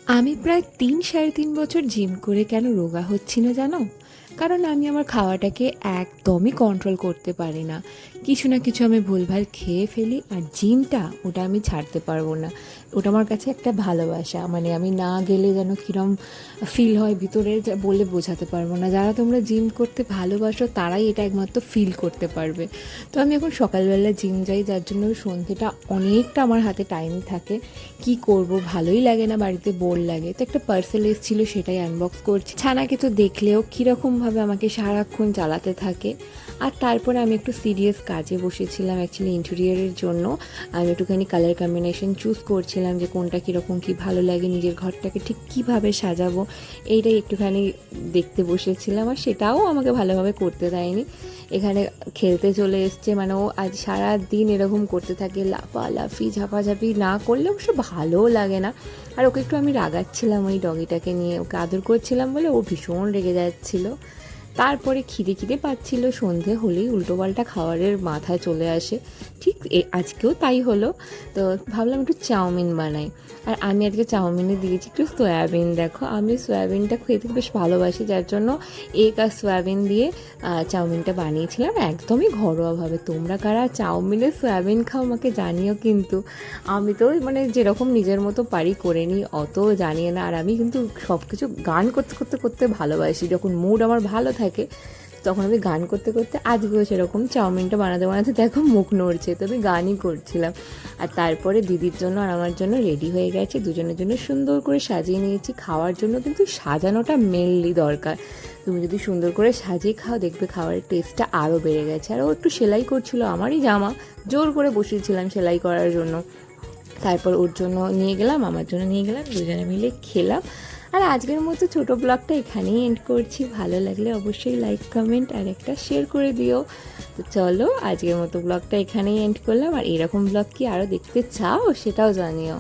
আমি প্রায় ৩-৩.৫ বছর জিম করে কেন রোগা হচ্ছি না জানো? কারণ আমি আমার খাওয়াটাকে একদমই কন্ট্রোল করতে পারি না। কিছু না কিছু আমি ভুলভাল খেয়ে ফেলি, আর জিমটা ওটা আমি ছাড়তে পারবো না। ওটা আমার কাছে একটা ভালোবাসা, মানে আমি না গেলে যেন কীরকম ফিল হয় ভিতরে, যা বলে বোঝাতে পারবো না। যারা তোমরা জিম করতে ভালোবাসো তারাই এটা একমাত্র ফিল করতে পারবে। তো আমি এখন সকালবেলা জিম যাই, যার জন্য সন্ধ্যেটা অনেকটা আমার হাতে টাইম থাকে। কি করব, ভালোই লাগে না, বাড়িতে বোর লাগে। তো একটা পার্সেল এসেছিল, সেটাই আনবক্স করছি। ছানাকে তো দেখলেও কীরকমভাবে আমাকে সারাক্ষণ চালাতে থাকে। আর তারপরে আমি একটু সিরিয়াস কাজে বসেছিলাম, অ্যাকচুয়ালি ইন্টেরিয়ারের জন্য। আমি একটুখানি কালার কম্বিনেশন চুজ করছিলাম যে কোনটা কীরকম কী ভালো লাগে, নিজের ঘরটাকে ঠিক কীভাবে সাজাবো, এইটাই একটুখানি দেখতে বসেছিলাম। আর সেটাও আমাকে ভালোভাবে করতে দেয়নি। এখানে খেলতে চলে এসছে, মানে ও আজ সারা দিন এরকম করতে থাকে, লাফালাফি ঝাপাঝাপি না করলে অবশ্য ভালোও লাগে না। আর ওকে একটু আমি রাগাচ্ছিলাম ওই ডগিটাকে নিয়ে, ওকে আদর করছিলাম বলে ও ভীষণ রেগে যাচ্ছিলো। তারপরে খিদে খিদে পাচ্ছিল, সন্ধে হলেই উল্টোপাল্টা খাবারের মাথায় চলে আসে। ঠিক আজকেও তাই হলো। তো ভাবলাম একটু চাউমিন বানাই। আর আমি আজকে চাউমিনে দিয়েছি একটু সয়াবিন। দেখো, আমি সয়াবিনটা খেতে বেশ ভালোবাসি, যার জন্য এগ আর সয়াবিন দিয়ে চাউমিনটা বানিয়েছিলাম একদমই ঘরোয়াভাবে। তোমরা কারা চাউমিনে সয়াবিন খাও আমাকে জানিও কিন্তু। আমি তো মানে যেরকম নিজের মতো পারি করে নিই, অত জানিয়ে না। আর আমি কিন্তু সব কিছু গান করতে করতে করতে ভালোবাসি। যখন মুড আমার ভালো থাকে তখন আমি গান করতে করতে, আজকেও সেরকম চাউমিনটা বানাতে বানাতে দেখো মুখ নড়ছে, তো আমি গানই করছিলাম। আর তারপরে দিদির জন্য আর আমার জন্য রেডি হয়ে গেছে, দুজনের জন্য সুন্দর করে সাজিয়ে নিয়েছি। খাওয়ার জন্য কিন্তু সাজানোটা মেনলি দরকার। তুমি যদি সুন্দর করে সাজিয়ে খাও, দেখবে খাওয়ারের টেস্টটা আরও বেড়ে গেছে। আর ও একটু সেলাই করছিল আমারই জামা, জোর করে বসিয়েছিলাম সেলাই করার জন্য। তারপর ওর জন্য নিয়ে গেলাম, আমার জন্য নিয়ে গেলাম, দুজনে মিলে খেলাম। আর আজকের মতো ছোটো ব্লগটা এখানেই এন্ড করছি। ভালো লাগলে অবশ্যই লাইক, কমেন্ট আর একটা শেয়ার করে দিও। তো চলো, আজকের মতো ব্লগটা এখানেই এন্ড করলাম। আর এরকম ব্লগ কি আরও দেখতে চাও সেটাও জানিও।